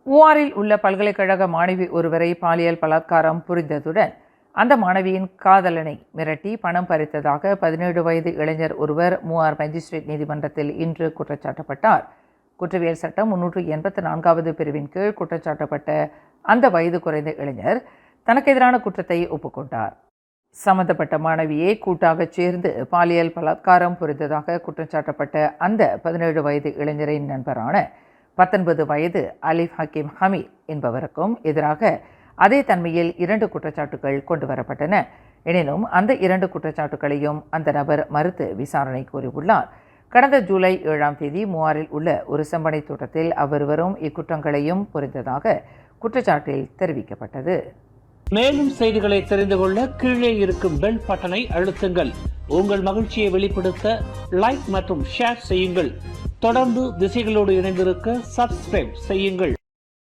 ஊவாரில் உள்ள பல்கலைக்கழக மாணவி ஒருவரை பாலியல் பலாத்காரம் புரிந்ததுடன் அந்த மாணவியின் காதலனை மிரட்டி பணம் பறித்ததாக 17 வயது இளைஞர் ஒருவர் மூவார் மேஜிஸ்ட்ரேட் நீதிமன்றத்தில் இன்று குற்றச்சாட்டப்பட்டார். குற்றவியல் சட்டம் 384வது பிரிவின் கீழ் குற்றச்சாட்டப்பட்ட அந்த வயது குறைந்த இளைஞர் தனக்கு எதிரான குற்றத்தை ஒப்புக்கொண்டார். சம்பந்தப்பட்ட மாணவியை கூட்டாக சேர்ந்து பாலியல் பலாத்காரம் புரிந்ததாக குற்றச்சாட்டப்பட்ட அந்த 17 வயது இளைஞரின் நண்பரான 19 வயது அலிஃப் ஹக்கீம் ஹமீத் என்பவருக்கும் எதிராக அதே தன்மையில் 2 குற்றச்சாட்டுகள் கொண்டுவரப்பட்டன. எனினும் அந்த 2 குற்றச்சாட்டுகளையும் அந்த நபர் மறுத்து விசாரணை கோரியுள்ளார். கடந்த ஜூலை 7ஆம் தேதி மூவாரில் உள்ள ஒரு செம்பனை தோட்டத்தில் அவ்விருவரும் இக்குற்றங்களையும் புரிந்ததாக குற்றச்சாட்டில் தெரிவிக்கப்பட்டது. மேலும் செய்திகளை தெரிந்து கொள்ள கீழே இருக்கும் பெல் பட்டனை அழுத்துங்கள். உங்கள் மகிழ்ச்சியை வெளிப்படுத்த லைக் மற்றும் ஷேர் செய்யுங்கள். தொடர்ந்து திசைகளோடு இணைந்திருக்க சப்ஸ்கிரைப் செய்யுங்கள்.